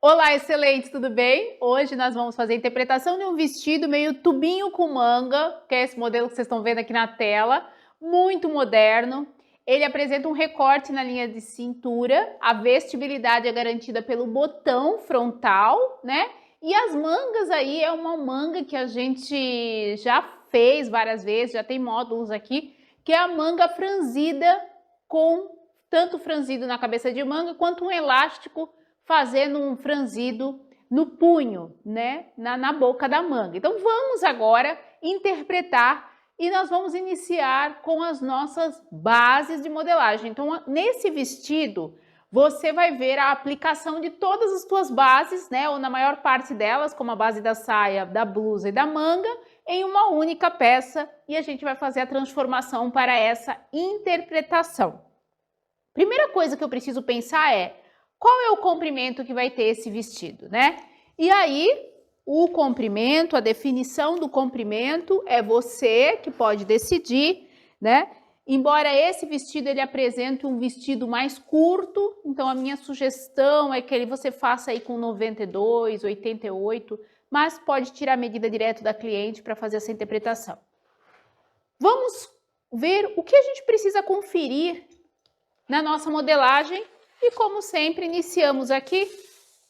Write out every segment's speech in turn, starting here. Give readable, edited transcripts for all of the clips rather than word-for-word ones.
Olá, excelente, tudo bem? Hoje nós vamos fazer a interpretação de um vestido meio tubinho com manga, que é esse modelo que vocês estão vendo aqui na tela, muito moderno. Ele apresenta um recorte na linha de cintura, a vestibilidade é garantida pelo botão frontal, né? E as mangas aí é uma manga que a gente já fez várias vezes, já tem módulos aqui, que é a manga franzida, com tanto franzido na cabeça de manga quanto um elástico fazendo um franzido no punho, né, na boca da manga. Então vamos agora interpretar e nós vamos iniciar com as nossas bases de modelagem. Então nesse vestido você vai ver a aplicação de todas as suas bases, né, ou na maior parte delas, como a base da saia, da blusa e da manga, em uma única peça, e a gente vai fazer a transformação para essa interpretação. Primeira coisa que eu preciso pensar é: qual é o comprimento que vai ter esse vestido, né? E aí, o comprimento, a definição do comprimento é você que pode decidir, né? Embora esse vestido ele apresente um vestido mais curto, então a minha sugestão é que você faça aí com 92, 88, mas pode tirar a medida direto da cliente para fazer essa interpretação. Vamos ver o que a gente precisa conferir na nossa modelagem. E como sempre, iniciamos aqui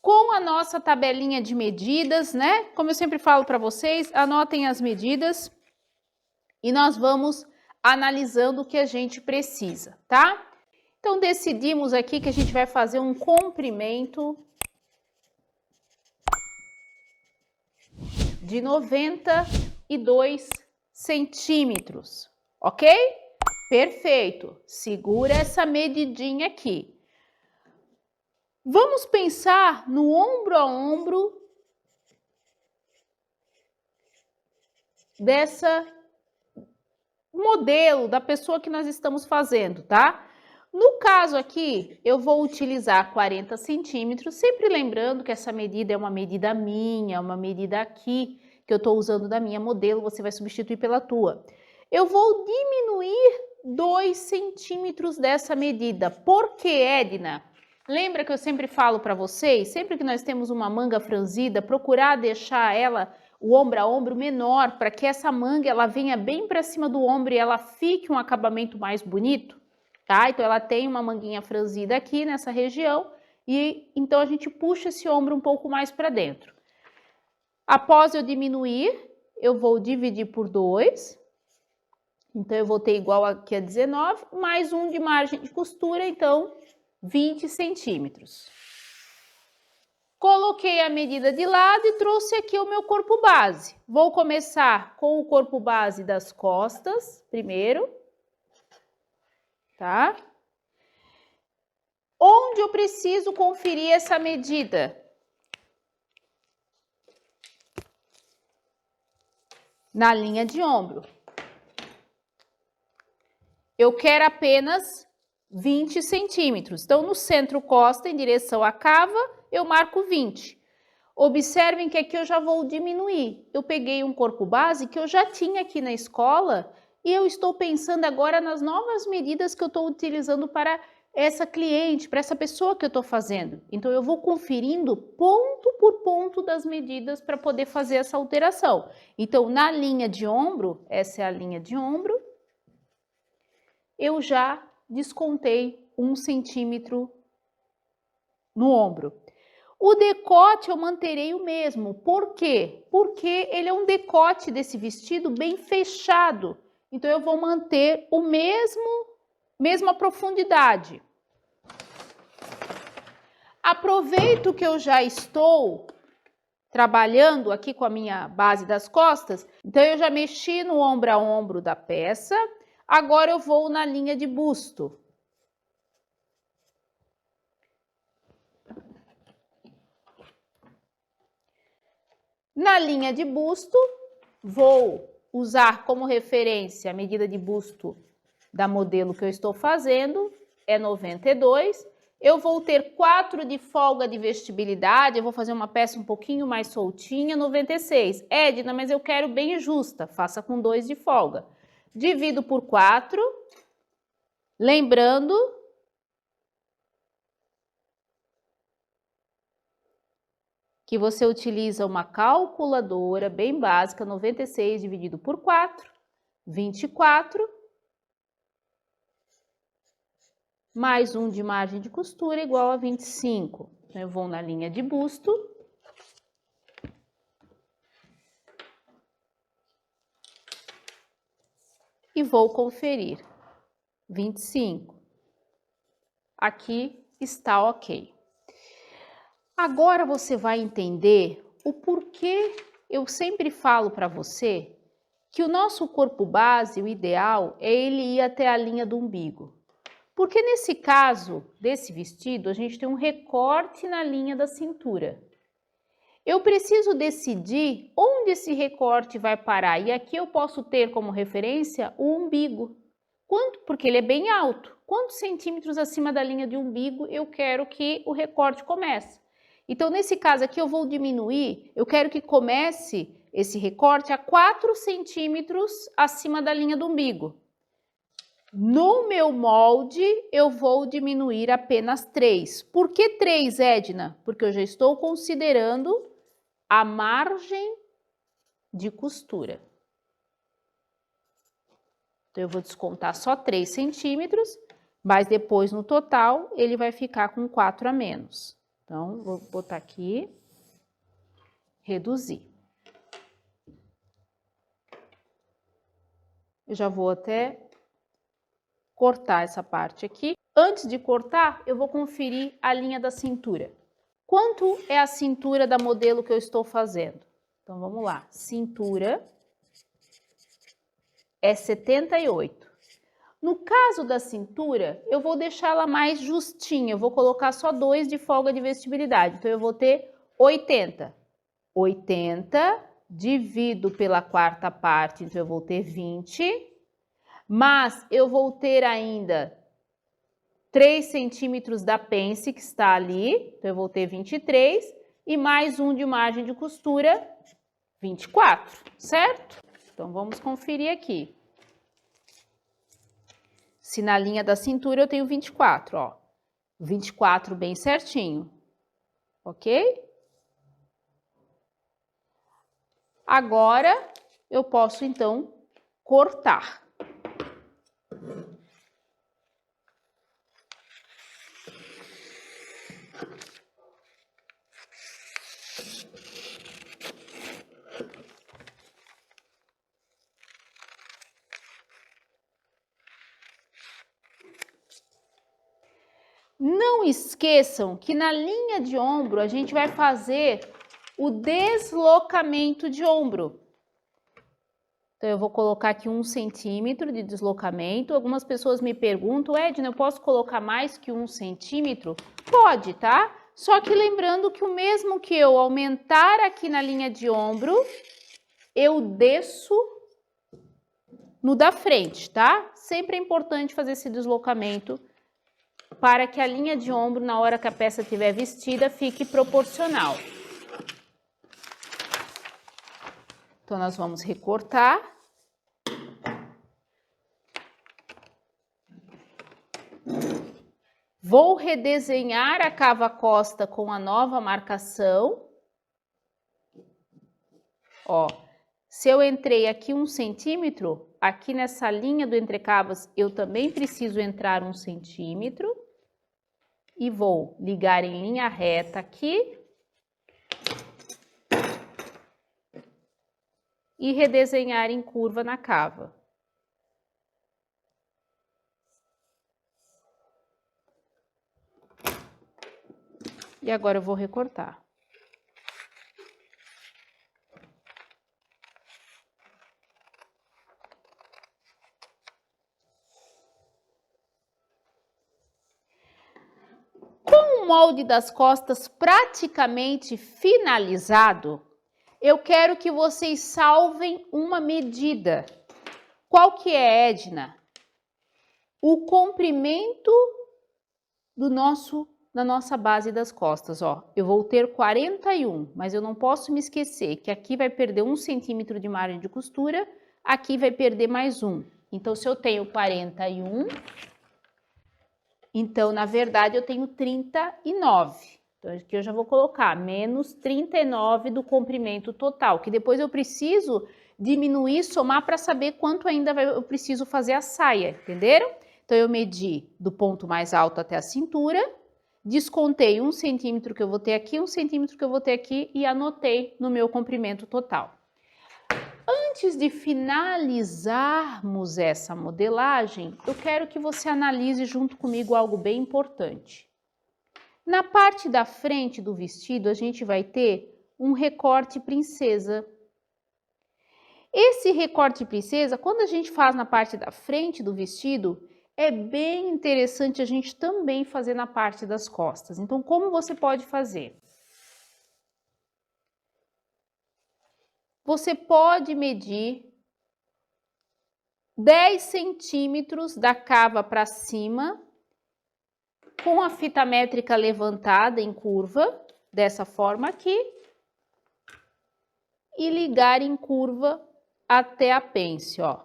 com a nossa tabelinha de medidas, né? Como eu sempre falo para vocês, anotem as medidas e nós vamos analisando o que a gente precisa, tá? Então, decidimos aqui que a gente vai fazer um comprimento de 92 centímetros, ok? Perfeito. Segura essa medidinha aqui. Vamos pensar no ombro a ombro dessa modelo da pessoa que nós estamos fazendo, tá? No caso aqui, eu vou utilizar 40 centímetros, sempre lembrando que essa medida é uma medida minha, uma medida aqui, que eu estou usando da minha modelo, você vai substituir pela tua. Eu vou diminuir 2 centímetros dessa medida. Por quê, Edna? Lembra que eu sempre falo para vocês, sempre que nós temos uma manga franzida, procurar deixar ela, o ombro a ombro, menor, para que essa manga ela venha bem para cima do ombro e ela fique um acabamento mais bonito, tá? Então ela tem uma manguinha franzida aqui nessa região e então a gente puxa esse ombro um pouco mais para dentro. Após eu diminuir, eu vou dividir por 2. Então eu vou ter igual aqui a 19, mais um de margem de costura, então 20 centímetros. Coloquei a medida de lado e trouxe aqui o meu corpo base. Vou começar com o corpo base das costas, primeiro, tá? Onde eu preciso conferir essa medida? Na linha de ombro. Eu quero apenas 20 centímetros. Então, no centro costa, em direção à cava, eu marco 20. Observem que aqui eu já vou diminuir. Eu peguei um corpo base que eu já tinha aqui na escola e eu estou pensando agora nas novas medidas que eu estou utilizando para essa cliente, para essa pessoa que eu estou fazendo. Então, eu vou conferindo ponto por ponto das medidas para poder fazer essa alteração. Então, na linha de ombro, essa é a linha de ombro, eu já descontei 1 centímetro no ombro. O decote eu manterei o mesmo. Por quê? Porque ele é um decote desse vestido bem fechado. Então eu vou manter o mesma profundidade. Aproveito que eu já estou trabalhando aqui com a minha base das costas, então eu já mexi no ombro a ombro da peça. Agora eu vou na linha de busto. Na linha de busto, vou usar como referência a medida de busto da modelo que eu estou fazendo, é 92. Eu vou ter 4 de folga de vestibilidade, eu vou fazer uma peça um pouquinho mais soltinha, 96. Edna, mas eu quero bem justa, faça com 2 de folga. Divido por 4, lembrando que você utiliza uma calculadora bem básica, 96 dividido por 4, 24, mais 1 de margem de costura igual a 25. Então, eu vou na linha de busto. E vou conferir. 25. Aqui está ok. Agora você vai entender o porquê eu sempre falo para você que o nosso corpo base, o ideal, é ele ir até a linha do umbigo. Porque nesse caso desse vestido, a gente tem um recorte na linha da cintura. Eu preciso decidir onde esse recorte vai parar. E aqui eu posso ter como referência o umbigo. Porque ele é bem alto. Quantos centímetros acima da linha de umbigo eu quero que o recorte comece? Então, nesse caso aqui, eu vou diminuir. Eu quero que comece esse recorte a 4 centímetros acima da linha do umbigo. No meu molde, eu vou diminuir apenas 3. Por que 3, Edna? Porque eu já estou considerando a margem de costura. Então, eu vou descontar só 3 centímetros, mas depois no total ele vai ficar com 4 a menos. Então, vou botar aqui, reduzir. Eu já vou até cortar essa parte aqui. Antes de cortar, eu vou conferir a linha da cintura. Quanto é a cintura da modelo que eu estou fazendo? Então, vamos lá. Cintura é 78. No caso da cintura, eu vou deixá-la mais justinha. Eu vou colocar só 2 de folga de vestibilidade. Então, eu vou ter 80. 80 divido pela quarta parte, então eu vou ter 20. Mas eu vou ter ainda 3 centímetros da pence que está ali, então eu vou ter 23, e mais 1 de margem de costura, 24, certo? Então, vamos conferir aqui. Se na linha da cintura eu tenho 24, ó. 24 bem certinho, ok? Agora, eu posso, então, cortar. Não esqueçam que na linha de ombro a gente vai fazer o deslocamento de ombro. Então, eu vou colocar aqui 1 centímetro de deslocamento. Algumas pessoas me perguntam, Edna, eu posso colocar mais que 1 centímetro? Pode, tá? Só que lembrando que o mesmo que eu aumentar aqui na linha de ombro, eu desço no da frente, tá? Sempre é importante fazer esse deslocamento para que a linha de ombro, na hora que a peça estiver vestida, fique proporcional. Então, nós vamos recortar. Vou redesenhar a cava-costa com a nova marcação. Ó, se eu entrei aqui 1 centímetro, aqui nessa linha do entrecavas, eu também preciso entrar 1 centímetro. E vou ligar em linha reta aqui. E redesenhar em curva na cava. E agora eu vou recortar. Com o molde das costas praticamente finalizado, eu quero que vocês salvem uma medida. Qual que é, Edna? O comprimento da nossa base das costas, ó. Eu vou ter 41, mas eu não posso me esquecer que aqui vai perder 1 centímetro de margem de costura, aqui vai perder mais 1. Então, se eu tenho 41, então, na verdade, eu tenho 39. Então, Então, aqui eu já vou colocar menos 39 do comprimento total, que depois eu preciso diminuir, somar para saber quanto ainda eu preciso fazer a saia, entenderam? Então, eu medi do ponto mais alto até a cintura, descontei 1 centímetro que eu vou ter aqui, 1 centímetro que eu vou ter aqui e anotei no meu comprimento total. Antes de finalizarmos essa modelagem, eu quero que você analise junto comigo algo bem importante. Na parte da frente do vestido, a gente vai ter um recorte princesa. Esse recorte princesa, quando a gente faz na parte da frente do vestido, é bem interessante a gente também fazer na parte das costas. Então, como você pode fazer? Você pode medir 10 centímetros da cava para cima, com a fita métrica levantada em curva, dessa forma aqui, e ligar em curva até a pence, ó.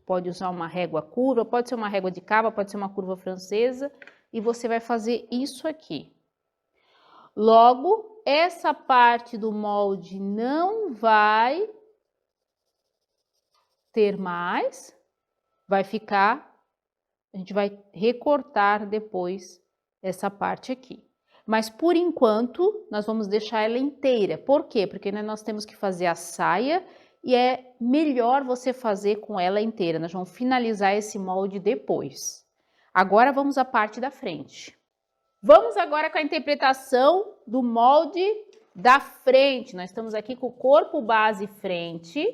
Pode usar uma régua curva, pode ser uma régua de cava, pode ser uma curva francesa, e você vai fazer isso aqui. Logo, essa parte do molde não vai ter mais, vai ficar, a gente vai recortar depois essa parte aqui. Mas por enquanto, nós vamos deixar ela inteira. Por quê? Porque nós temos que fazer a saia e é melhor você fazer com ela inteira. Nós vamos finalizar esse molde depois. Agora vamos à parte da frente. Vamos agora com a interpretação do molde da frente. Nós estamos aqui com o corpo base frente,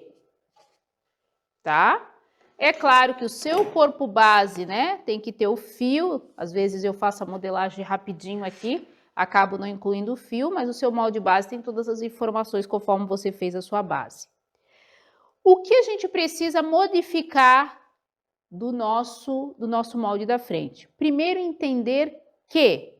tá? É claro que o seu corpo base, né, tem que ter o fio. Às vezes eu faço a modelagem rapidinho aqui, acabo não incluindo o fio, mas o seu molde base tem todas as informações conforme você fez a sua base. O que a gente precisa modificar do nosso molde da frente? Primeiro, entender que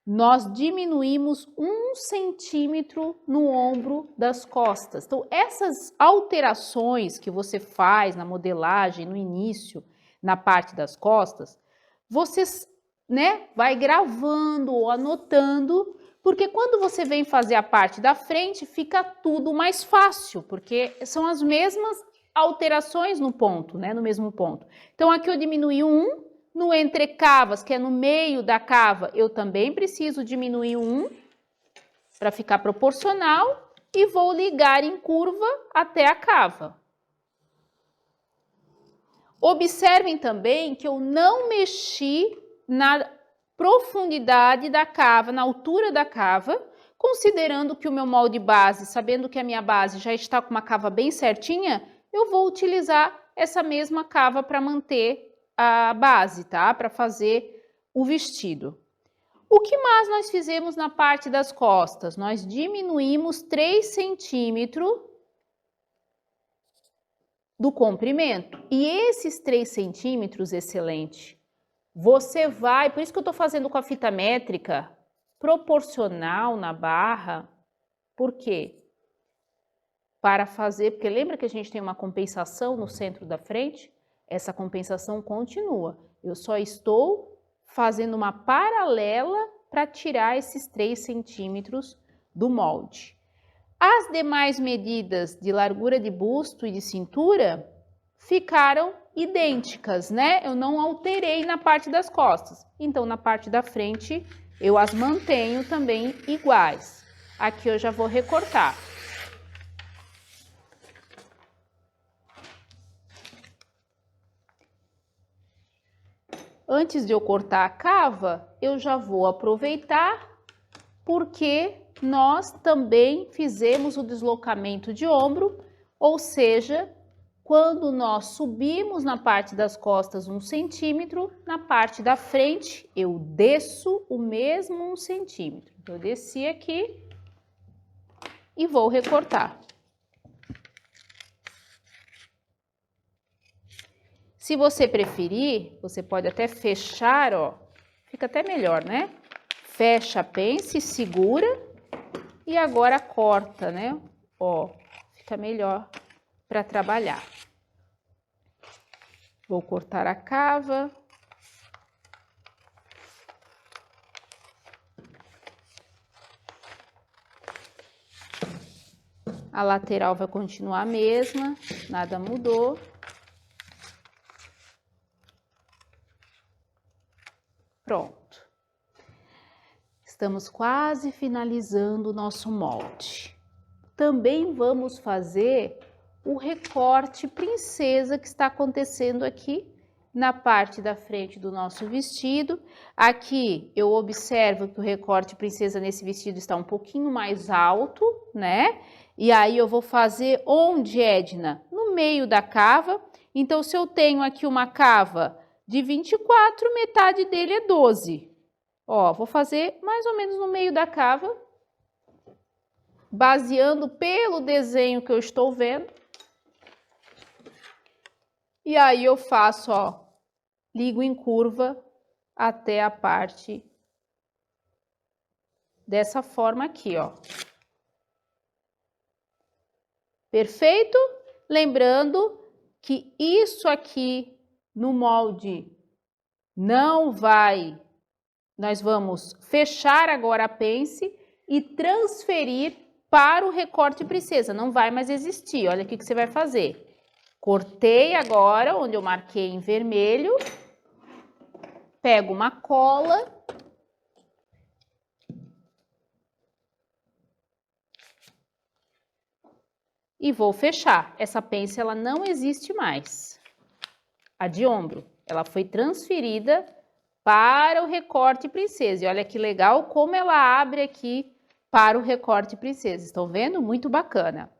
nós diminuímos 1 centímetro no ombro das costas. Então, essas alterações que você faz na modelagem, no início, na parte das costas, você, né, vai gravando ou anotando, porque quando você vem fazer a parte da frente, fica tudo mais fácil, porque são as mesmas alterações no ponto, né, no mesmo ponto. Então, aqui eu diminui 1. No entrecavas, que é no meio da cava, eu também preciso diminuir 1 para ficar proporcional e vou ligar em curva até a cava. Observem também que eu não mexi na profundidade da cava, na altura da cava, considerando que o meu molde base, sabendo que a minha base já está com uma cava bem certinha, eu vou utilizar essa mesma cava para manter a base, tá? Para fazer o vestido. O que mais nós fizemos na parte das costas? Nós diminuímos 3 centímetros do comprimento. E esses 3 centímetros, excelente, você vai, por isso que eu tô fazendo com a fita métrica, proporcional na barra. Por quê? Para fazer, porque lembra que a gente tem uma compensação no centro da frente? Essa compensação continua. Eu só estou fazendo uma paralela para tirar esses 3 centímetros do molde. As demais medidas de largura de busto e de cintura ficaram idênticas, né? Eu não alterei na parte das costas. Então, na parte da frente, eu as mantenho também iguais. Aqui eu já vou recortar. Antes de eu cortar a cava, eu já vou aproveitar porque nós também fizemos o deslocamento de ombro, ou seja, quando nós subimos na parte das costas 1 centímetro, na parte da frente eu desço o mesmo 1 centímetro. Então, eu desci aqui e vou recortar. Se você preferir, você pode até fechar, ó, fica até melhor, né? Fecha a pence, segura e agora corta, né? Ó, fica melhor para trabalhar. Vou cortar a cava. A lateral vai continuar a mesma, nada mudou. Pronto. Estamos quase finalizando o nosso molde. Também vamos fazer o recorte princesa que está acontecendo aqui na parte da frente do nosso vestido. Aqui eu observo que o recorte princesa nesse vestido está um pouquinho mais alto, né? E aí eu vou fazer onde, Edna? No meio da cava. Então, se eu tenho aqui uma cava de 24, metade dele é 12. Ó, vou fazer mais ou menos no meio da cava, baseando pelo desenho que eu estou vendo. E aí eu faço, ó, ligo em curva até a parte dessa forma aqui, ó. Perfeito? Lembrando que isso aqui no molde não vai, nós vamos fechar agora a pence e transferir para o recorte princesa, não vai mais existir. Olha o que você vai fazer. Cortei agora, onde eu marquei em vermelho, pego uma cola e vou fechar. Essa pence, ela não existe mais. A de ombro, ela foi transferida para o recorte princesa. E olha que legal como ela abre aqui para o recorte princesa. Estão vendo? Muito bacana.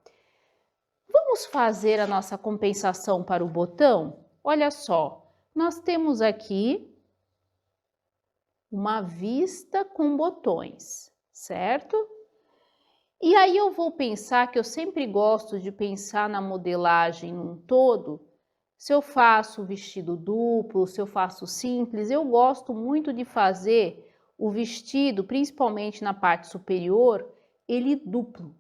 Vamos fazer a nossa compensação para o botão? Olha só, nós temos aqui uma vista com botões, certo? E aí eu vou pensar que eu sempre gosto de pensar na modelagem num todo. Se eu faço vestido duplo, se eu faço simples, eu gosto muito de fazer o vestido, principalmente na parte superior, ele duplo,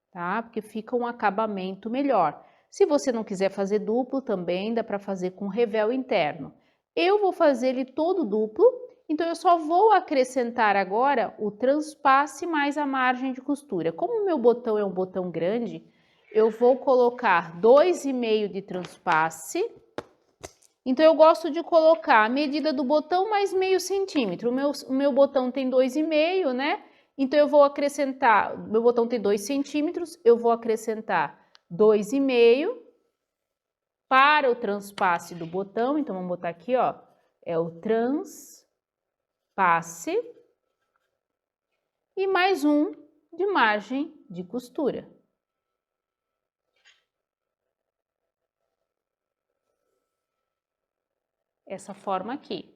tá? Porque fica um acabamento melhor. Se você não quiser fazer duplo, também dá para fazer com revel interno. Eu vou fazer ele todo duplo, então eu só vou acrescentar agora o transpasse mais a margem de costura. Como o meu botão é um botão grande, eu vou colocar 2,5 de transpasse. Então, eu gosto de colocar a medida do botão mais meio centímetro. O meu botão tem 2,5, né? Então, eu vou acrescentar, meu botão tem 2 centímetros, eu vou acrescentar 2,5 para o transpasse do botão. Então, vamos botar aqui, ó, é o transpasse. E mais um de margem de costura. Essa forma aqui.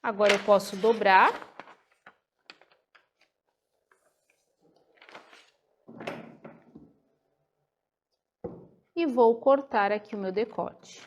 Agora eu posso dobrar. E vou cortar aqui o meu decote.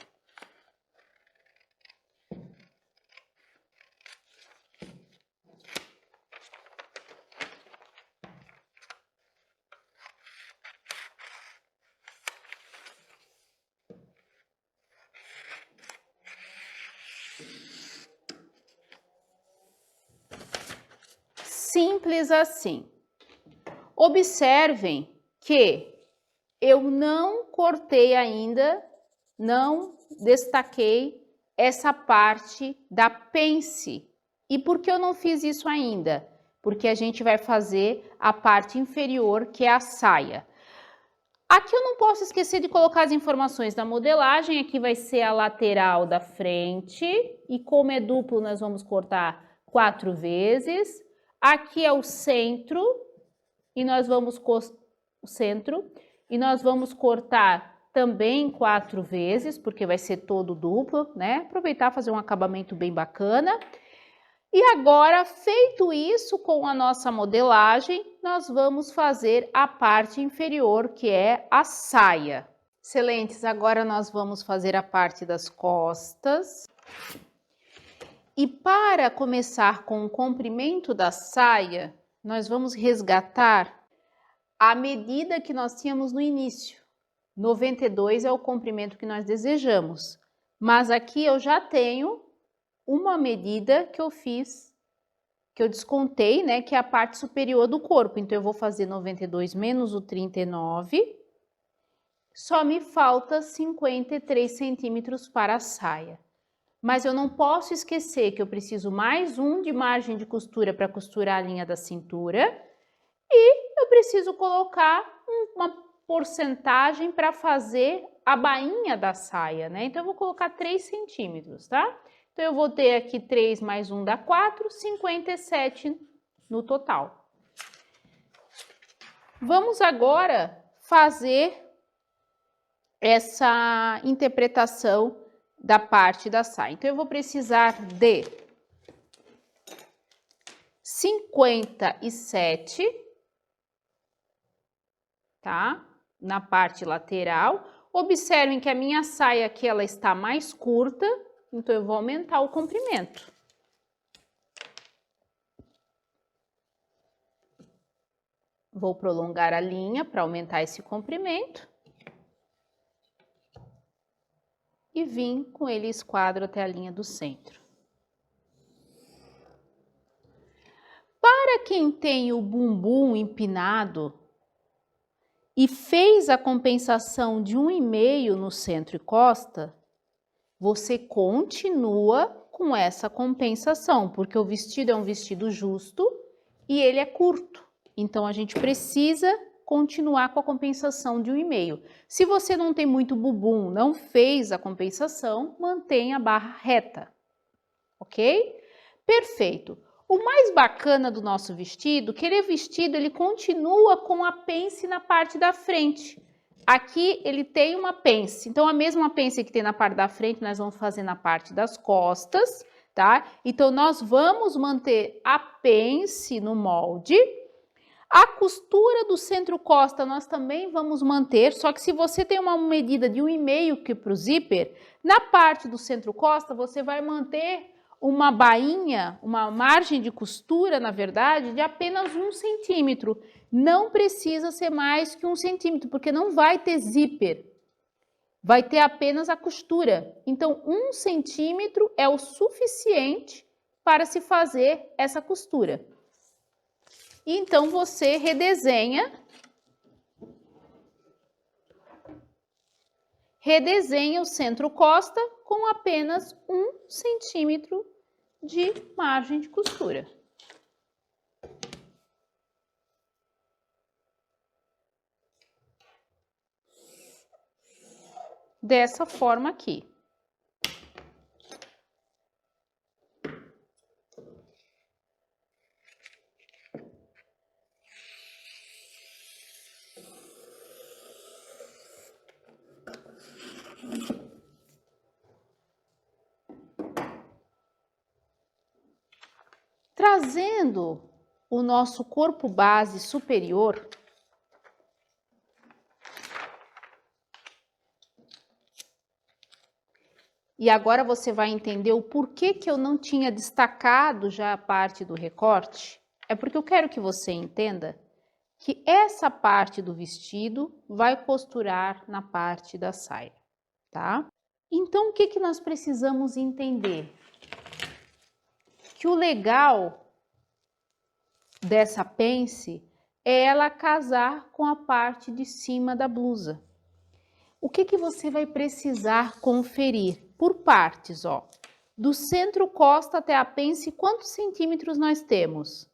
Simples assim. Observem que eu não cortei ainda, não destaquei essa parte da pence. E por que eu não fiz isso ainda? Porque a gente vai fazer a parte inferior, que é a saia. Aqui eu não posso esquecer de colocar as informações da modelagem. Aqui vai ser a lateral da frente. E como é duplo, nós vamos cortar 4 vezes. Aqui é o centro. E nós vamos cortar também 4 vezes, porque vai ser todo duplo, né? Aproveitar e fazer um acabamento bem bacana. E agora, feito isso com a nossa modelagem, nós vamos fazer a parte inferior, que é a saia. Excelentes, agora nós vamos fazer a parte das costas. E para começar com o comprimento da saia, nós vamos resgatar a medida que nós tínhamos no início. 92 é o comprimento que nós desejamos, mas aqui eu já tenho uma medida que eu fiz que eu descontei, né, que é a parte superior do corpo. Então, eu vou fazer 92 menos o 39, só me falta 53 centímetros para a saia. Mas eu não posso esquecer que eu preciso mais um de margem de costura para costurar a linha da cintura e eu preciso colocar uma porcentagem para fazer a bainha da saia, né? Então, eu vou colocar 3 centímetros, tá? Então, eu vou ter aqui 3 mais 1 dá 4, 57 no total. Vamos agora fazer essa interpretação da parte da saia. Então, eu vou precisar de 57, tá? Na parte lateral. Observem que a minha saia aqui, ela está mais curta, então eu vou aumentar o comprimento. Vou prolongar a linha para aumentar esse comprimento. E vim com ele esquadro até a linha do centro. Para quem tem o bumbum empinado e fez a compensação de 1,5 no centro e costa, você continua com essa compensação, porque o vestido é um vestido justo e ele é curto. Então, a gente precisa continuar com a compensação de 1,5. Se você não tem muito bumbum, não fez a compensação, mantenha a barra reta, ok? Perfeito. O mais bacana do nosso vestido, que ele continua com a pence na parte da frente. Aqui ele tem uma pence, então a mesma pence que tem na parte da frente, nós vamos fazer na parte das costas, tá? Então, nós vamos manter a pence no molde. A costura do centro-costa nós também vamos manter, só que se você tem uma medida de 1,5 que para o zíper, na parte do centro-costa você vai manter uma bainha, uma margem de costura, na verdade, de apenas 1 centímetro. Não precisa ser mais que 1 centímetro, porque não vai ter zíper, vai ter apenas a costura. Então, 1 centímetro é o suficiente para se fazer essa costura. E então, você redesenha o centro-costa com apenas 1 centímetro de margem de costura. Dessa forma aqui. Trazendo o nosso corpo base superior, e agora você vai entender o porquê que eu não tinha destacado já a parte do recorte. É porque eu quero que você entenda que essa parte do vestido vai costurar na parte da saia, tá? Então, o que que nós precisamos entender? Que o legal dessa pence é ela casar com a parte de cima da blusa. O que que você vai precisar conferir? Por partes, ó. Do centro-costa até a pence, quantos centímetros nós temos?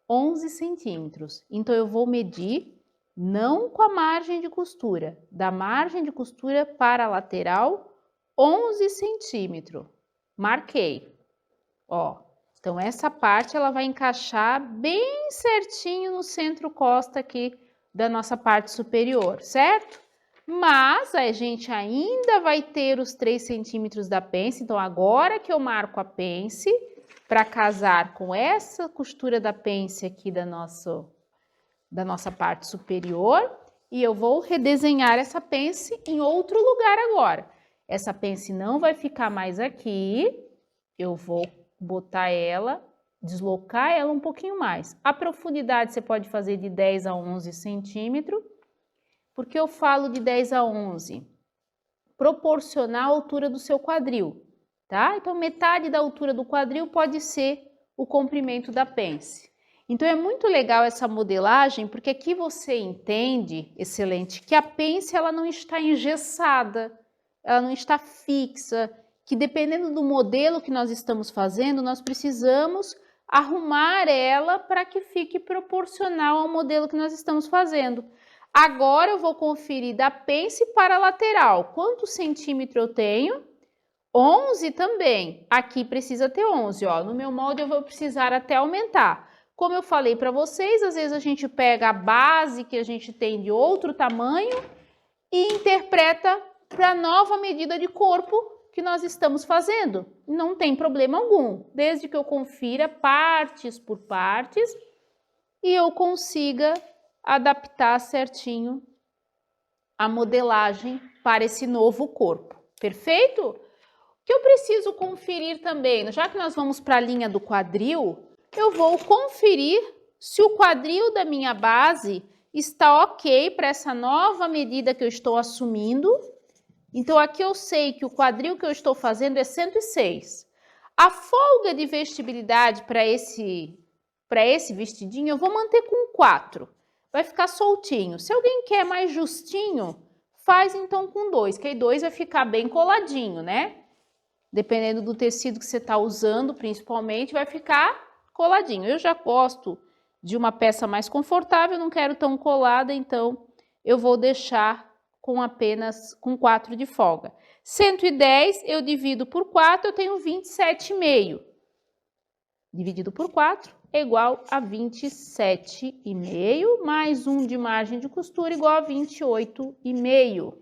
11 centímetros. Então, eu vou medir, não com a margem de costura, da margem de costura para a lateral, 11 centímetros. Marquei, ó. Então, essa parte ela vai encaixar bem certinho no centro-costa aqui da nossa parte superior, certo? Mas a gente ainda vai ter os 3 centímetros da pence, então agora que eu marco a pence, para casar com essa costura da pence aqui da nossa parte superior, e eu vou redesenhar essa pence em outro lugar agora. Essa pence não vai ficar mais aqui, eu vou botar ela, deslocar ela um pouquinho mais. A profundidade você pode fazer de 10 a 11 centímetros. Por que eu falo de 10 a 11? Proporcional à altura do seu quadril, tá? Então, metade da altura do quadril pode ser o comprimento da pence. Então, é muito legal essa modelagem, porque aqui você entende, excelente, que a pence ela não está engessada, ela não está fixa, que dependendo do modelo que nós estamos fazendo, nós precisamos arrumar ela para que fique proporcional ao modelo que nós estamos fazendo. Agora eu vou conferir da pence para a lateral. Quantos centímetros eu tenho? 11 também. Aqui precisa ter 11, ó. No meu molde eu vou precisar até aumentar. Como eu falei para vocês, às vezes a gente pega a base que a gente tem de outro tamanho e interpreta para a nova medida de corpo que nós estamos fazendo. Não tem problema algum, desde que eu confira partes por partes e eu consiga adaptar certinho a modelagem para esse novo corpo. Perfeito? O que eu preciso conferir também, já que nós vamos para a linha do quadril, eu vou conferir se o quadril da minha base está ok para essa nova medida que eu estou assumindo. Então, aqui eu sei que o quadril que eu estou fazendo é 106. A folga de vestibilidade para esse vestidinho eu vou manter com 4. Vai ficar soltinho. Se alguém quer mais justinho, faz então com 2, que aí 2 vai ficar bem coladinho, né? Dependendo do tecido que você está usando, principalmente, vai ficar coladinho. Eu já gosto de uma peça mais confortável, não quero tão colada, então eu vou deixar com apenas 4 de folga. 110 eu divido por 4, eu tenho 27,5. Dividido por 4 é igual a 27,5, mais 1 de margem de costura igual a 28,5.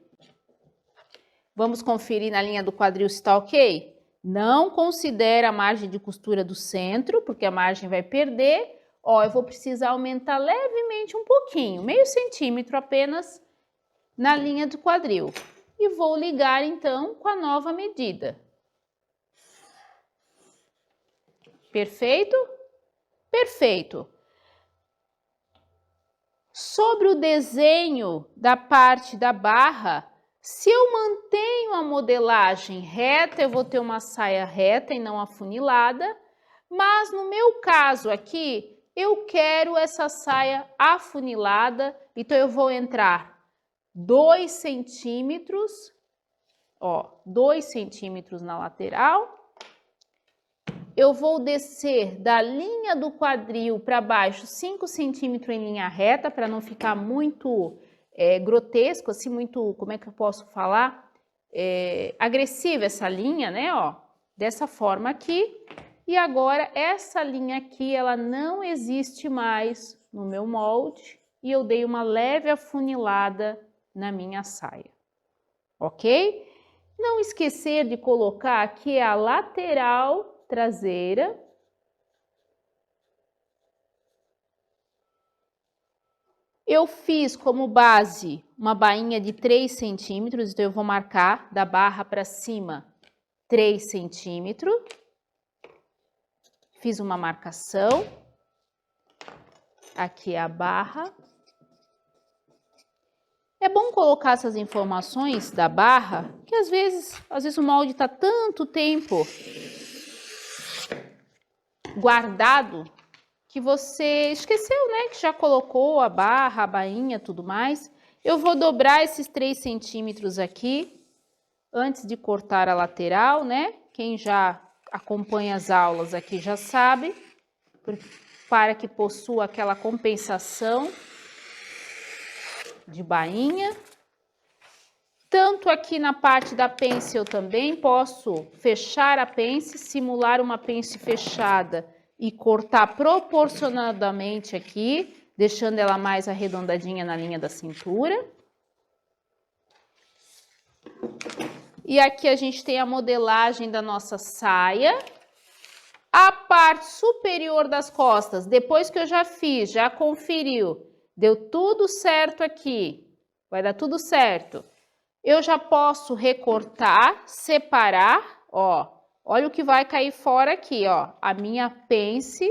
Vamos conferir na linha do quadril se está ok? Não considera a margem de costura do centro, porque a margem vai perder. Ó, eu vou precisar aumentar levemente um pouquinho, meio centímetro apenas na linha do quadril. E vou ligar então com a nova medida. Perfeito? Perfeito. Sobre o desenho da parte da barra, se eu mantenho a modelagem reta, eu vou ter uma saia reta e não afunilada, mas no meu caso aqui, eu quero essa saia afunilada, então eu vou entrar 2 centímetros, ó, 2 centímetros na lateral. Eu vou descer da linha do quadril para baixo 5 centímetros em linha reta, para não ficar muito grotesco, assim, muito, como é que eu posso falar? Agressiva essa linha, né, ó, dessa forma aqui. E agora, essa linha aqui, ela não existe mais no meu molde e eu dei uma leve afunilada na minha saia, ok? Não esquecer de colocar aqui a lateral traseira. Eu fiz como base uma bainha de 3 centímetros, então eu vou marcar da barra para cima 3 centímetros. Fiz uma marcação. Aqui é a barra. É bom colocar essas informações da barra, que às vezes o molde está tanto tempo guardado que você esqueceu, né? Que já colocou a barra, a bainha, tudo mais. Eu vou dobrar esses 3 centímetros aqui antes de cortar a lateral, né? Quem já acompanha as aulas aqui já sabe, para que possua aquela compensação de bainha. Tanto aqui na parte da pence eu também posso fechar a pence, simular uma pence fechada e cortar proporcionadamente aqui, deixando ela mais arredondadinha na linha da cintura. E aqui a gente tem a modelagem da nossa saia. A parte superior das costas, depois que eu já fiz, já conferiu, deu tudo certo aqui, vai dar tudo certo. Eu já posso recortar, separar, ó, olha o que vai cair fora aqui, ó, a minha pence,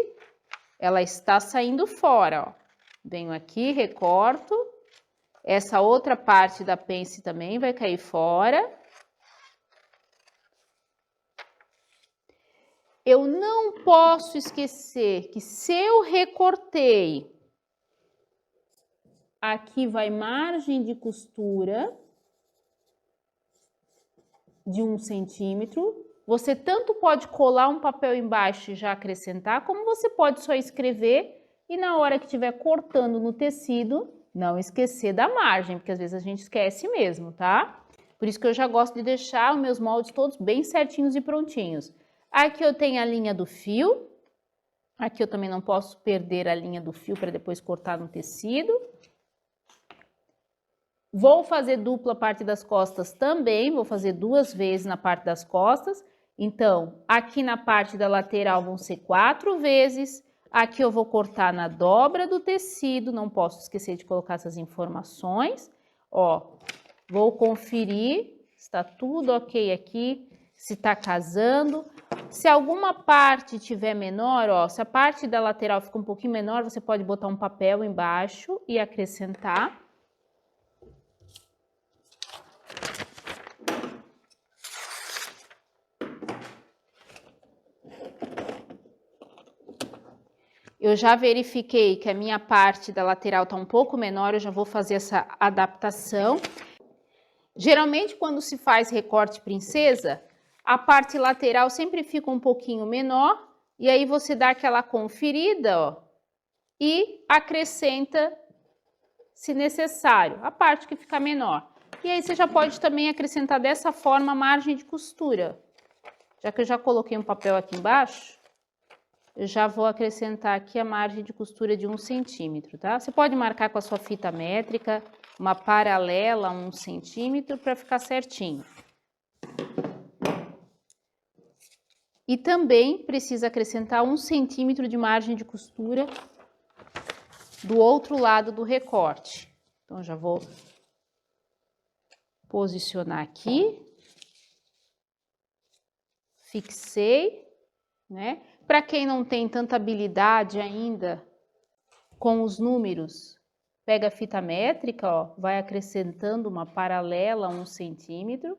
ela está saindo fora, ó. Venho aqui, recorto, essa outra parte da pence também vai cair fora. eu não posso esquecer que se eu recortei, aqui vai margem de costura de 1 centímetro. Você tanto pode colar um papel embaixo e já acrescentar, como você pode só escrever e na hora que estiver cortando no tecido, não esquecer da margem, porque às vezes a gente esquece mesmo, tá? Por isso que eu já gosto de deixar os meus moldes todos bem certinhos e prontinhos. Aqui eu tenho a linha do fio. Aqui eu também não posso perder a linha do fio para depois cortar no tecido. Vou fazer dupla parte das costas também, vou fazer 2 vezes na parte das costas. Então, aqui na parte da lateral vão ser 4 vezes. Aqui eu vou cortar na dobra do tecido, não posso esquecer de colocar essas informações. Ó, vou conferir se está tudo ok aqui, se está casando. Se alguma parte tiver menor, ó, se a parte da lateral fica um pouquinho menor, você pode botar um papel embaixo e acrescentar. Eu já verifiquei que a minha parte da lateral está um pouco menor, eu já vou fazer essa adaptação. Geralmente, quando se faz recorte princesa, a parte lateral sempre fica um pouquinho menor, e aí você dá aquela conferida, ó, e acrescenta, se necessário, a parte que fica menor. E aí você já pode também acrescentar dessa forma a margem de costura. Já que eu já coloquei um papel aqui embaixo, eu já vou acrescentar aqui a margem de costura de 1 centímetro, tá? Você pode marcar com a sua fita métrica, uma paralela a 1 centímetro para ficar certinho. E também precisa acrescentar 1 centímetro de margem de costura do outro lado do recorte. Então, já vou posicionar aqui. Fixei, né? Para quem não tem tanta habilidade ainda com os números, pega a fita métrica, ó, vai acrescentando uma paralela a 1 centímetro.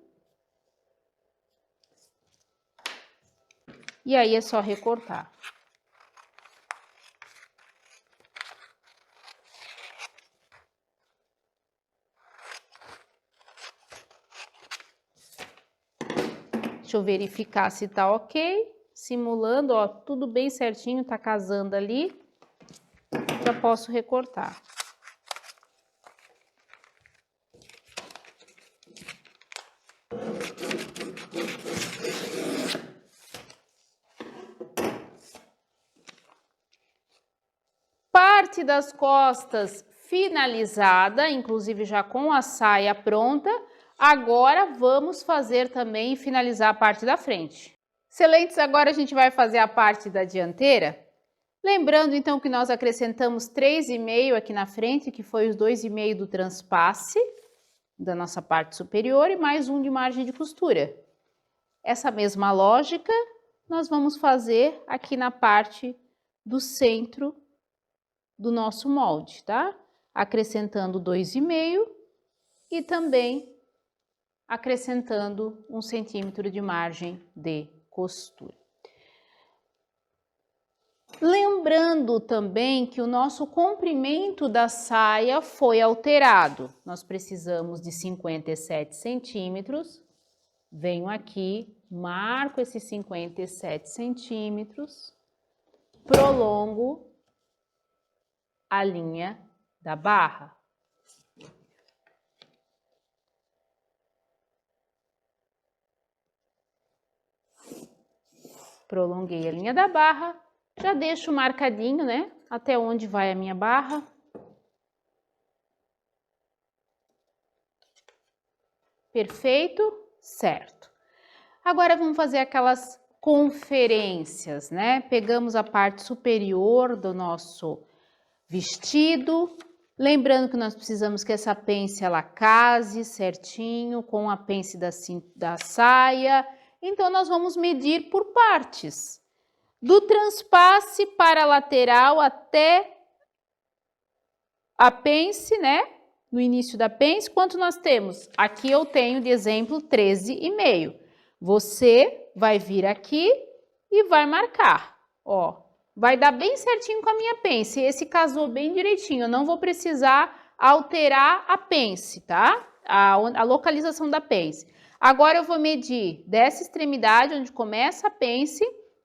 E aí é só recortar. Deixa eu verificar se tá ok. Simulando, ó, tudo bem certinho, tá casando ali. Já posso recortar. Parte das costas finalizada, inclusive já com a saia pronta. Agora vamos fazer também e finalizar a parte da frente. Excelentes, agora a gente vai fazer a parte da dianteira. Lembrando então que nós acrescentamos 3,5 aqui na frente, que foi os 2,5 do transpasse da nossa parte superior e mais 1 de margem de costura. Essa mesma lógica nós vamos fazer aqui na parte do centro do nosso molde, tá? Acrescentando 2,5 e também acrescentando 1 centímetro de margem de costura. Lembrando também que o nosso comprimento da saia foi alterado. Nós precisamos de 57 centímetros. Venho aqui, marco esses 57 centímetros, prolongo a linha da barra. Prolonguei a linha da barra, já deixo marcadinho, né, até onde vai a minha barra. Perfeito? Certo. Agora vamos fazer aquelas conferências, né? Pegamos a parte superior do nosso vestido, lembrando que nós precisamos que essa pence ela case certinho com a pence da saia. Então, nós vamos medir por partes. Do transpasse para a lateral até a pence, né? No início da pence, quanto nós temos? Aqui eu tenho de exemplo 13,5. Você vai vir aqui e vai marcar, ó. Vai dar bem certinho com a minha pence. Esse casou bem direitinho, eu não vou precisar alterar a pence, tá? A localização da pence. Agora eu vou medir dessa extremidade, onde começa a pence,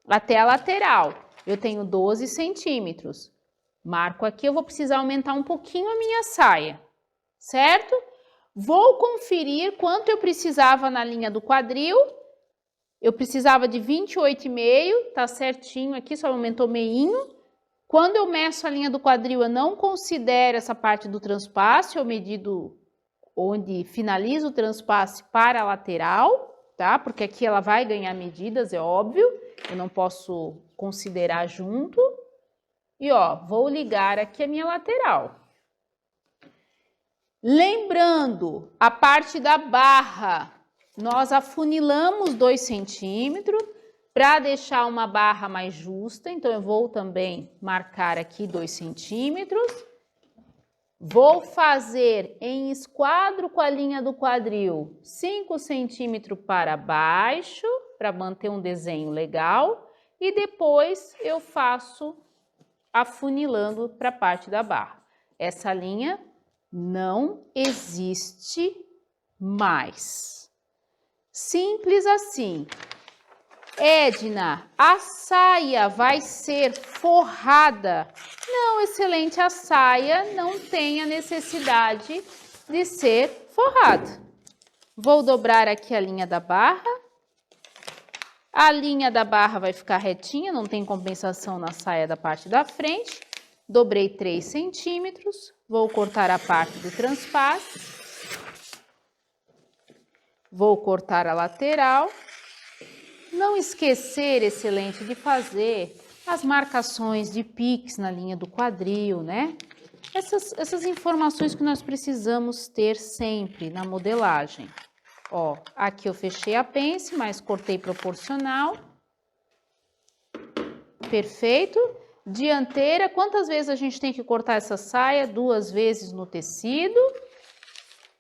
até a lateral. Eu tenho 12 centímetros. Marco aqui, eu vou precisar aumentar um pouquinho a minha saia, certo? Vou conferir quanto eu precisava na linha do quadril. Eu precisava de 28,5, tá certinho aqui, só aumentou meinho. Quando eu meço a linha do quadril, eu não considero essa parte do transpasse, eu medido onde finaliza o transpasse para a lateral, tá? Porque aqui ela vai ganhar medidas, é óbvio, eu não posso considerar junto. E ó, vou ligar aqui a minha lateral. Lembrando, a parte da barra, nós afunilamos 2 centímetros para deixar uma barra mais justa, então eu vou também marcar aqui 2 centímetros. Vou fazer em esquadro com a linha do quadril 5 centímetros para baixo, para manter um desenho legal, e depois eu faço afunilando para a parte da barra. Essa linha não existe mais. Simples assim. Edna, a saia vai ser forrada? Não, excelente, a saia não tem a necessidade de ser forrada. Vou dobrar aqui a linha da barra. A linha da barra vai ficar retinha, não tem compensação na saia da parte da frente. Dobrei 3 centímetros, vou cortar a parte do transpasse. Vou cortar a lateral. Não esquecer, excelente, de fazer as marcações de piques na linha do quadril, né? Essas informações que nós precisamos ter sempre na modelagem. Ó, aqui eu fechei a pence, mas cortei proporcional. Perfeito. Dianteira, quantas vezes a gente tem que cortar essa saia? 2 vezes no tecido.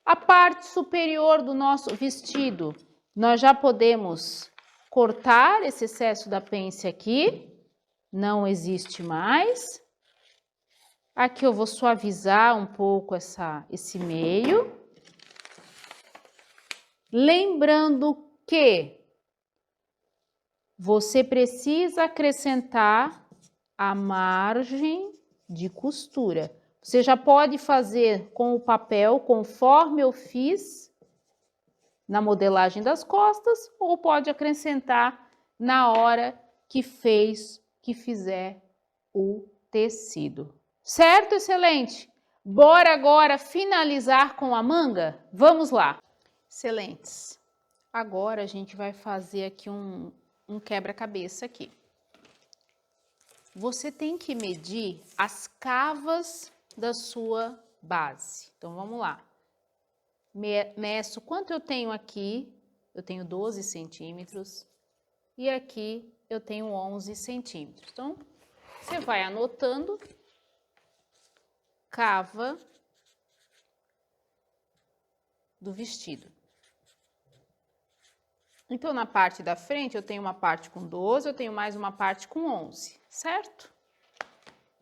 A parte superior do nosso vestido, nós já podemos cortar esse excesso da pence aqui. Não existe mais. Aqui eu vou suavizar um pouco esse meio. Lembrando que você precisa acrescentar a margem de costura. Você já pode fazer com o papel, conforme eu fiz na modelagem das costas, ou pode acrescentar na hora que fizer o tecido. Certo, excelente? Bora agora finalizar com a manga? Vamos lá! Excelentes. Agora a gente vai fazer aqui um quebra-cabeça aqui. Você tem que medir as cavas da sua base. Então, vamos lá. Meço quanto eu tenho aqui. Eu tenho 12 centímetros. E aqui eu tenho 11 centímetros. Então, você vai anotando. Cava do vestido. Então, na parte da frente, eu tenho uma parte com 12, eu tenho mais uma parte com 11, certo?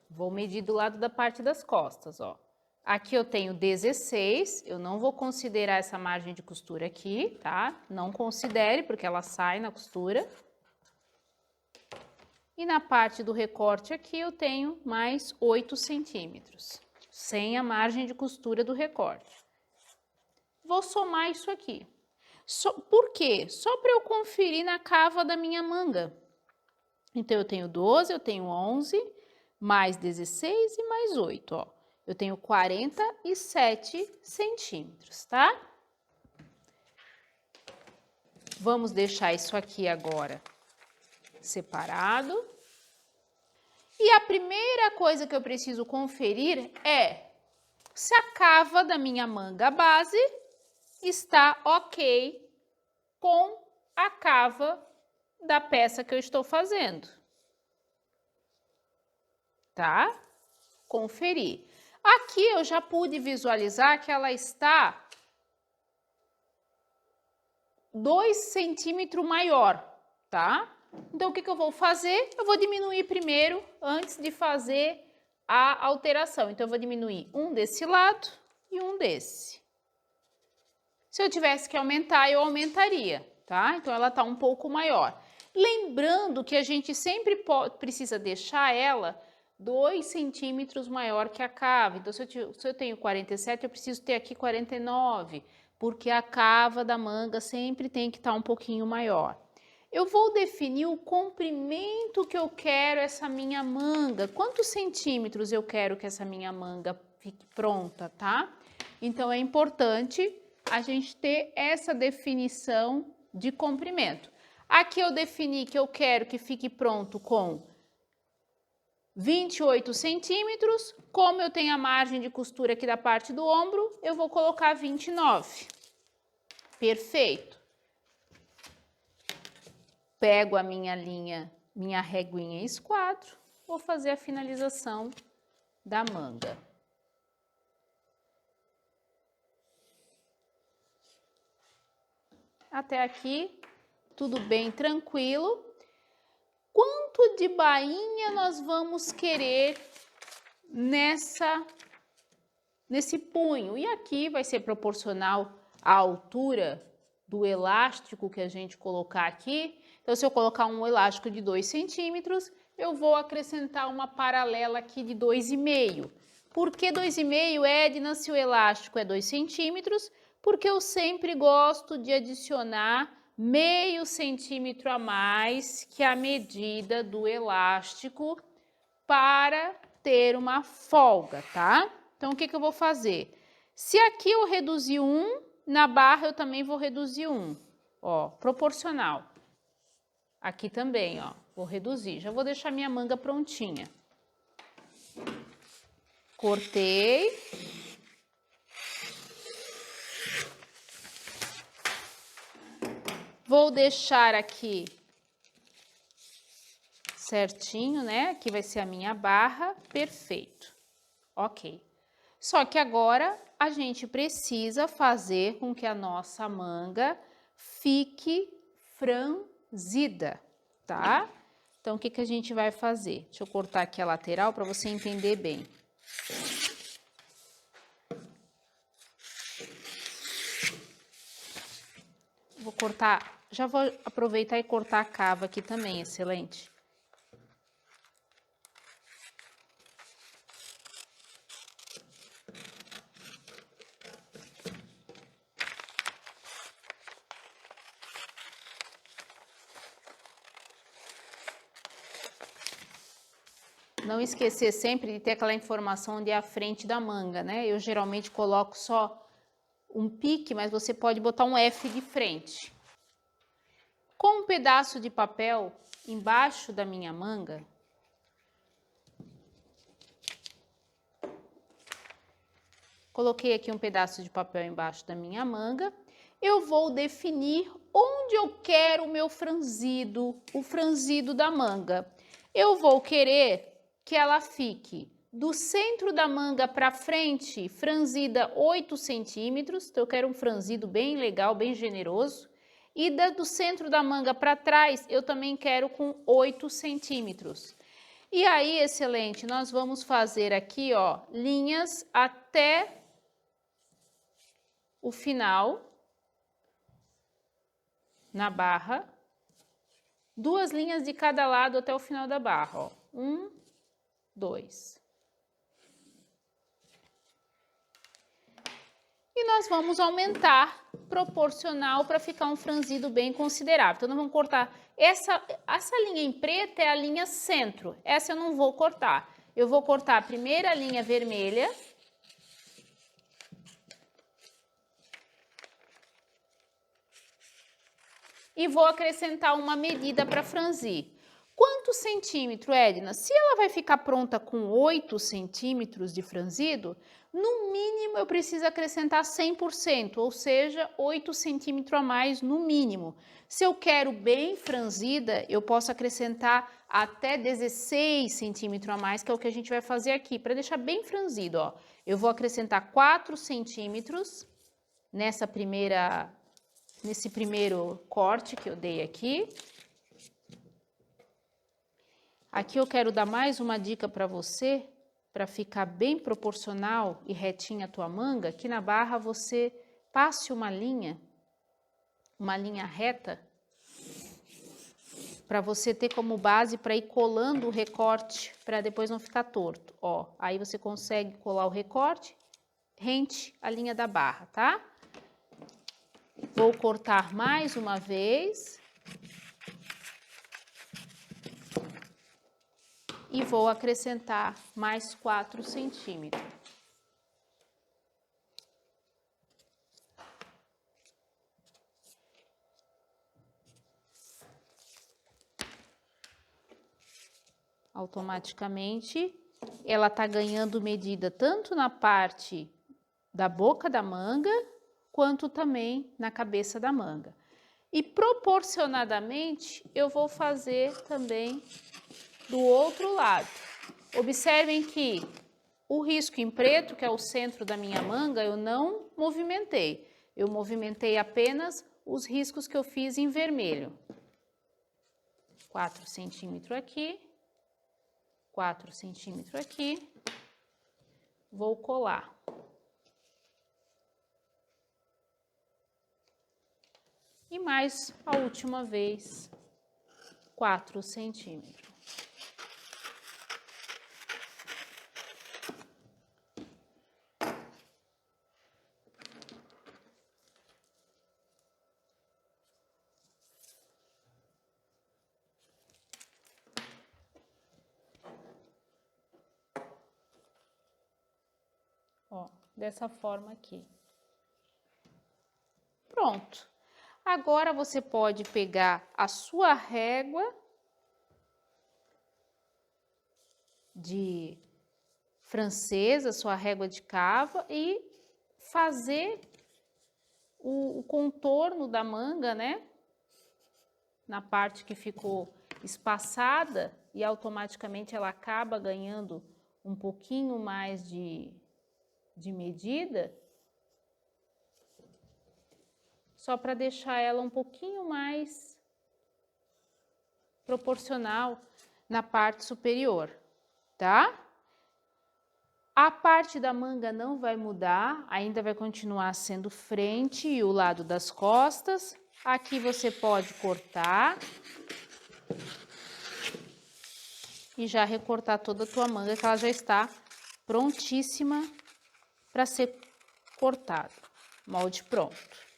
Vou medir do lado da parte das costas, ó. Aqui eu tenho 16, eu não vou considerar essa margem de costura aqui, tá? Não considere, porque ela sai na costura. E na parte do recorte aqui, eu tenho mais 8 centímetros, sem a margem de costura do recorte. Vou somar isso aqui. Por quê? Só para eu conferir na cava da minha manga. Então, eu tenho 12, eu tenho 11, mais 16 e mais 8, ó. Eu tenho 47 centímetros, tá? Vamos deixar isso aqui agora separado. E a primeira coisa que eu preciso conferir é se a cava da minha manga base está ok com a cava da peça que eu estou fazendo. Tá? Conferir. Aqui eu já pude visualizar que ela está 2 centímetros maior, tá? Então, o que eu vou fazer? Eu vou diminuir primeiro, antes de fazer a alteração. Então, eu vou diminuir um desse lado e um desse. Se eu tivesse que aumentar, eu aumentaria, tá? Então, ela tá um pouco maior. Lembrando que a gente sempre precisa deixar ela 2 centímetros maior que a cava. Então, se eu tenho 47, eu preciso ter aqui 49, porque a cava da manga sempre tem que estar um pouquinho maior. Eu vou definir o comprimento que eu quero essa minha manga. Quantos centímetros eu quero que essa minha manga fique pronta, tá? Então, é importante a gente ter essa definição de comprimento. Aqui eu defini que eu quero que fique pronto com 28 centímetros. Como eu tenho a margem de costura aqui da parte do ombro, eu vou colocar 29. Perfeito. Pego a minha linha, minha reguinha e esquadro, vou fazer a finalização da manga. Até aqui, tudo bem tranquilo. Quanto de bainha nós vamos querer nesse punho? E aqui vai ser proporcional à altura do elástico que a gente colocar aqui. Então, se eu colocar um elástico de 2 centímetros, eu vou acrescentar uma paralela aqui de 2,5. Por que 2,5, Edna, se o elástico é 2 centímetros? Porque eu sempre gosto de adicionar meio centímetro a mais que a medida do elástico para ter uma folga, tá? Então, o que eu vou fazer? Se aqui eu reduzir 1, na barra eu também vou reduzir 1, ó, proporcional. Aqui também, ó, vou reduzir. Já vou deixar minha manga prontinha. Cortei. Vou deixar aqui certinho, né? Aqui vai ser a minha barra, perfeito. Ok. Só que agora a gente precisa fazer com que a nossa manga fique franzida, tá? Então, o que a gente vai fazer? Deixa eu cortar aqui a lateral para você entender bem. Vou cortar, já vou aproveitar e cortar a cava aqui também, excelente. Não esquecer sempre de ter aquela informação onde é a frente da manga, né? Eu geralmente coloco só um pique, mas você pode botar um F de frente. Com um pedaço de papel embaixo da minha manga, coloquei aqui um pedaço de papel embaixo da minha manga, eu vou definir onde eu quero o meu franzido, o franzido da manga. Eu vou querer que ela fique do centro da manga para frente, franzida 8 centímetros, então eu quero um franzido bem legal, bem generoso. E do centro da manga para trás, eu também quero com 8 centímetros. E aí, excelente, nós vamos fazer aqui, ó, linhas até o final, na barra. 2 linhas de cada lado até o final da barra, ó. 1, 2. E nós vamos aumentar proporcional para ficar um franzido bem considerável. Então, nós vamos cortar. Essa linha em preto é a linha centro. Essa eu não vou cortar. Eu vou cortar a primeira linha vermelha. E vou acrescentar uma medida para franzir. Quantos centímetros, Edna? Se ela vai ficar pronta com 8 centímetros de franzido, no mínimo eu preciso acrescentar 100%, ou seja, 8 centímetros a mais no mínimo. Se eu quero bem franzida, eu posso acrescentar até 16 centímetros a mais, que é o que a gente vai fazer aqui, para deixar bem franzido, ó. Eu vou acrescentar 4 centímetros nesse primeiro corte que eu dei aqui. Aqui eu quero dar mais uma dica para você, para ficar bem proporcional e retinha a tua manga. Aqui na barra você passe uma linha reta, para você ter como base para ir colando o recorte, para depois não ficar torto. Ó, aí você consegue colar o recorte rente a linha da barra, tá? Vou cortar mais uma vez. E vou acrescentar mais 4 centímetros. Automaticamente, ela tá ganhando medida tanto na parte da boca da manga, quanto também na cabeça da manga. E proporcionadamente, eu vou fazer também do outro lado. Observem que o risco em preto, que é o centro da minha manga, eu não movimentei. Eu movimentei apenas os riscos que eu fiz em vermelho. 4 centímetros aqui, 4 centímetros aqui. Vou colar. E mais a última vez, 4 centímetros. Ó, dessa forma aqui. Pronto. Agora você pode pegar a sua régua de francesa, sua régua de cava e fazer o contorno da manga, né? Na parte que ficou espaçada e automaticamente ela acaba ganhando um pouquinho mais de medida, só para deixar ela um pouquinho mais proporcional na parte superior, tá? A parte da manga não vai mudar, ainda vai continuar sendo frente e o lado das costas. Aqui você pode cortar e já recortar toda a tua manga, que ela já está prontíssima para ser cortada. Molde pronto.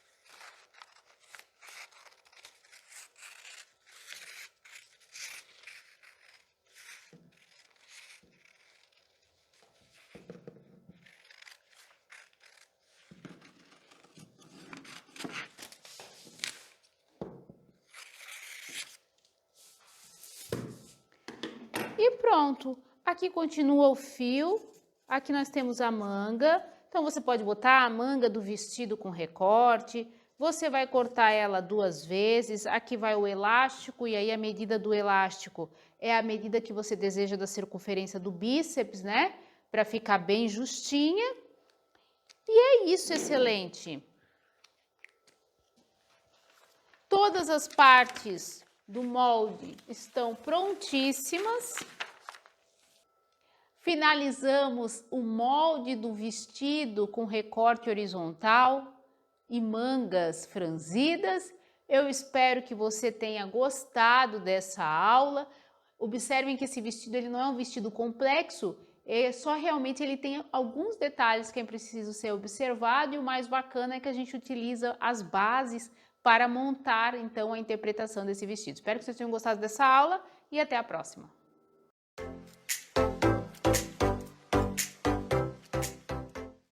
E pronto, aqui continua o fio, aqui nós temos a manga, então você pode botar a manga do vestido com recorte, você vai cortar ela 2 vezes, aqui vai o elástico e aí a medida do elástico é a medida que você deseja da circunferência do bíceps, né? Para ficar bem justinha. E é isso, excelente! Todas as partes do molde estão prontíssimas. Finalizamos o molde do vestido com recorte horizontal e mangas franzidas. Eu espero que você tenha gostado dessa aula. Observem que esse vestido ele não é um vestido complexo, só realmente ele tem alguns detalhes que é preciso ser observado, e o mais bacana é que a gente utiliza as bases para montar então a interpretação desse vestido. Espero que vocês tenham gostado dessa aula e até a próxima.